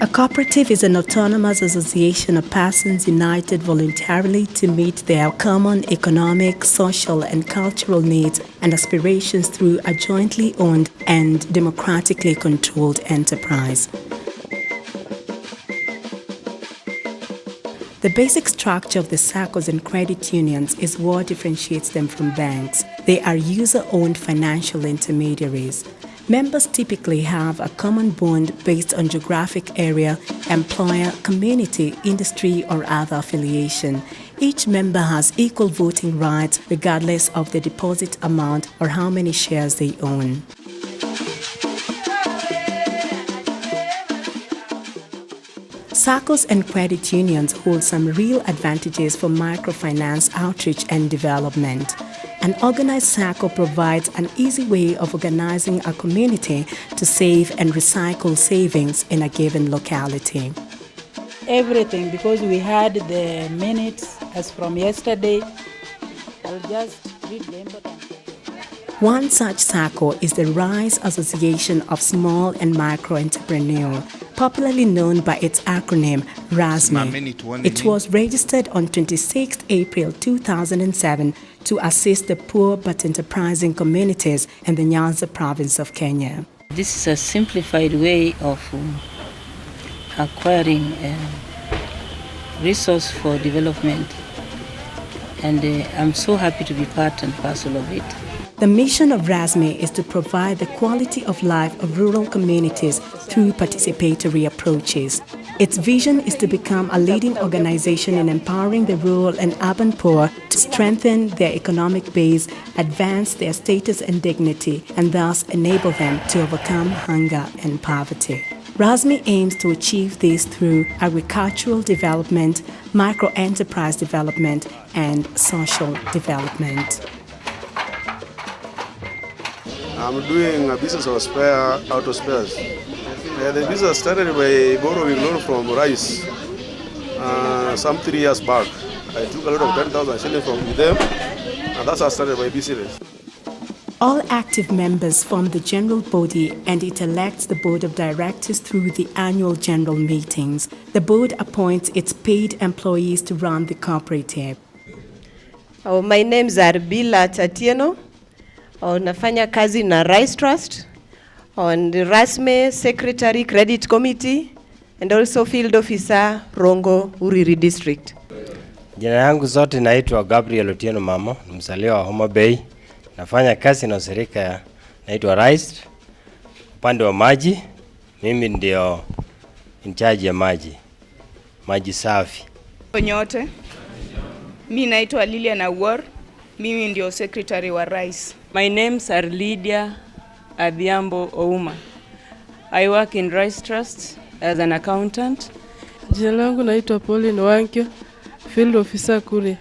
A cooperative is an autonomous association of persons united voluntarily to meet their common economic, social, and cultural needs and aspirations through a jointly owned and democratically controlled enterprise. The basic structure of the SACCOs and credit unions is what differentiates them from banks. They are user-owned financial intermediaries. Members typically have a common bond based on geographic area, employer, community, industry, or other affiliation. Each member has equal voting rights regardless of the deposit amount or how many shares they own. SACCOs and credit unions hold some real advantages for microfinance outreach and development. An organized SACCO provides an easy way of organizing a community to save and recycle savings in a given locality. Everything, because we had the minutes as from yesterday. I'll just read the important things. One such SACCO is the Rise Association of Small and Micro Entrepreneurs, popularly known by its acronym Rasme. It was registered on 26 April 2007 to assist the poor but enterprising communities in the Nyanza province of Kenya. This is a simplified way of acquiring a resource for development, and I'm so happy to be part and parcel of it. The mission of Rasme is to provide the quality of life of rural communities through participatory approaches. Its vision is to become a leading organization in empowering the rural and urban poor to strengthen their economic base, advance their status and dignity, and thus enable them to overcome hunger and poverty. Rasme aims to achieve this through agricultural development, micro-enterprise development, and social development. I'm doing a business of auto spares. The business started by borrowing loan from Rice some 3 years back. I took a lot of 10,000 shillings from them, and that's how I started my business. All active members form the general body, and it elects the board of directors through the annual general meetings. The board appoints its paid employees to run the cooperative. My name is Arbila Tatieno. Nafanya kazi na Rice Trust on the Rasme Secretary Credit Committee and also Field Officer Rongo Uriri District. Jina yangu zote naitwa Gabriel Otieno Mamo, mzaliwa wa Homa Bay. Nafanya kazi na shirika naitwa Rice. Upande wa maji, mimi ndio in charge ya maji safi. Nyote, mimi naitwa Lilian Awor, mimi ndio secretary wa Rice. My name's Lydia Adhiambo Ouma. I work in Rice Trust as an accountant. Jina langu naitwa Pauline Wankyo, Field Officer kule.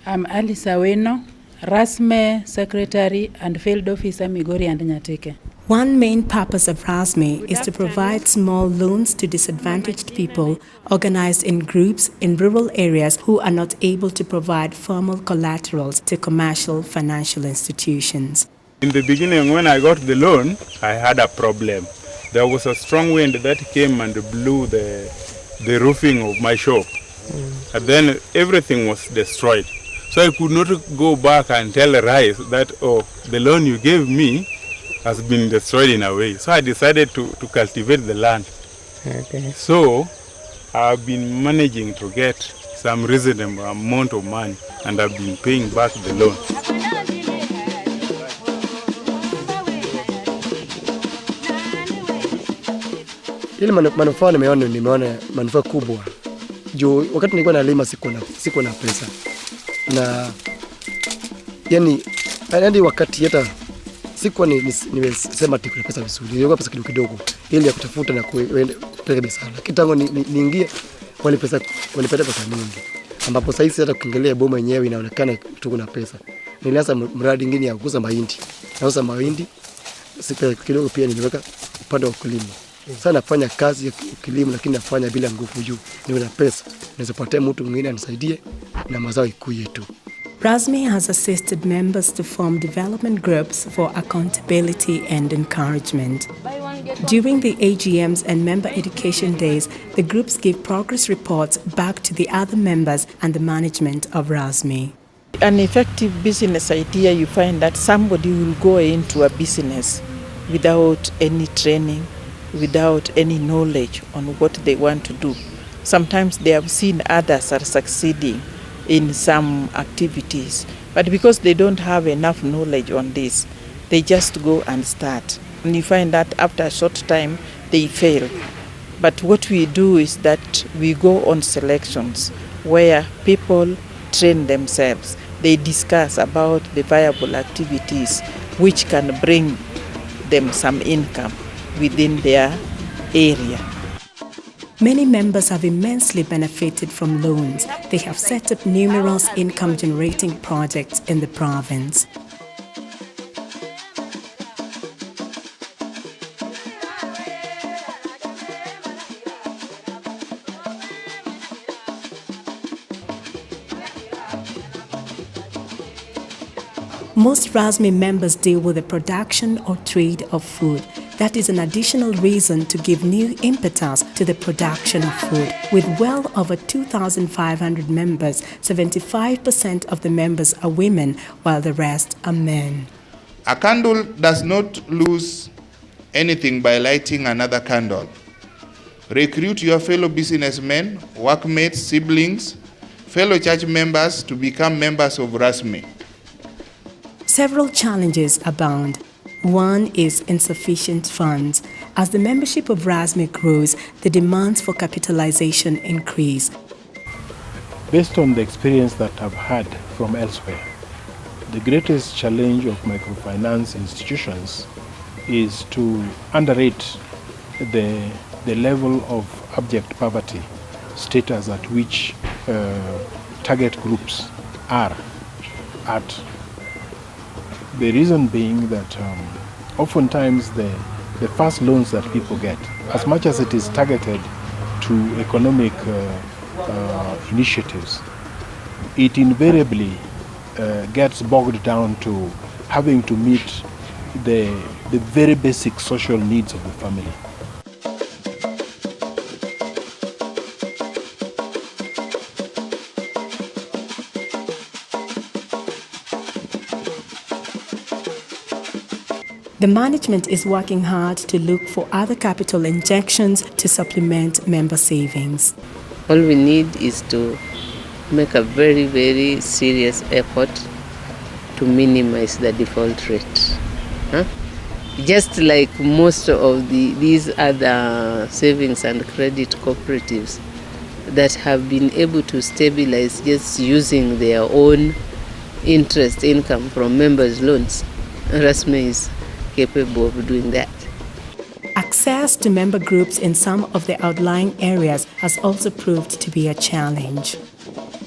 I'm Alice Aweno, Rasme Secretary and Field Officer Migori and Nyateke. One main purpose of Rasme is to provide small loans to disadvantaged people organized in groups in rural areas who are not able to provide formal collaterals to commercial financial institutions. In the beginning, when I got the loan, I had a problem. There was a strong wind that came and blew the roofing of my shop. And then everything was destroyed. So I could not go back and tell Rice that, oh, the loan you gave me has been destroyed in a way. So I decided to cultivate the land. Okay. So I've been managing to get some reasonable amount of money, and I've been paying back the loan. Ile manufaa nimeona manufaa kubwa. Juu wakati nilikuwa nalima siko na pesa. Na yani wakati hata sikuwa nimesema kuna pesa vizuri. Nilikuwa pesa kidogo ili ya kutafuta na kupeleka biashara. Kitango niingie walipata pesa nyingi. Ambapo sasa hata ukiangalia boma yenyewe inaonekana tuko na pesa. Nilianza mradi mwingine ya kuuza mahindi. Nauza mahindi siku kidogo pia niliweka upande wa kulima. Sasa nafanya kazi ya kilimo lakini nafanya bila nguvu juu. Niwe na pesa. Naweza patia mtu mwingine anisaidie na mazao ikuye tu. Rasme has assisted members to form development groups for accountability and encouragement. During the AGMs and member education days, the groups give progress reports back to the other members and the management of Rasme. An effective business idea, you find that somebody will go into a business without any training, without any knowledge on what they want to do. Sometimes they have seen others are succeeding in some activities, but because they don't have enough knowledge on this, they just go and start. And you find that after a short time, they fail. But what we do is that we go on selections where people train themselves. They discuss about the viable activities which can bring them some income within their area. Many members have immensely benefited from loans. They have set up numerous income-generating projects in the province. Most Rasme members deal with the production or trade of food. That is an additional reason to give new impetus to the production of food. With well over 2,500 members, 75% of the members are women, while the rest are men. A candle does not lose anything by lighting another candle. Recruit your fellow businessmen, workmates, siblings, fellow church members to become members of Rasme. Several challenges abound. One is insufficient funds. As the membership of Rasme grows, the demands for capitalization increase. Based on the experience that I've had from elsewhere, the greatest challenge of microfinance institutions is to underrate the level of abject poverty status at which target groups are at. The reason being that oftentimes the first loans that people get, as much as it is targeted to economic initiatives, it invariably gets bogged down to having to meet the very basic social needs of the family. The management is working hard to look for other capital injections to supplement member savings. All we need is to make a very, very serious effort to minimize the default rate. Just like most of these other savings and credit cooperatives that have been able to stabilize just using their own interest income from members' loans, Rasme is capable of doing that. Access to member groups in some of the outlying areas has also proved to be a challenge.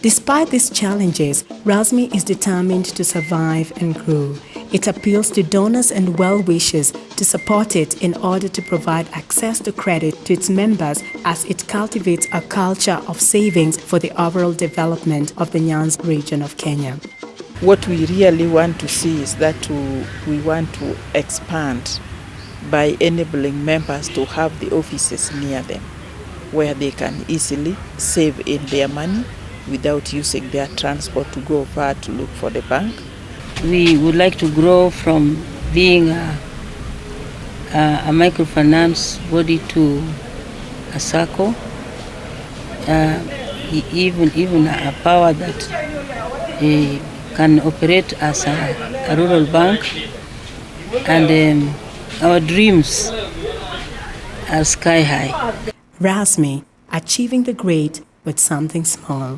Despite these challenges, Rasme is determined to survive and grow. It appeals to donors and well-wishers to support it in order to provide access to credit to its members as it cultivates a culture of savings for the overall development of the Nyanza region of Kenya. What we really want to see is that we want to expand by enabling members to have the offices near them where they can easily save in their money without using their transport to go far to look for the bank. We would like to grow from being a microfinance body to a circle, even a power that can operate as a rural bank, and our dreams are sky high. Rasme, achieving the great with something small.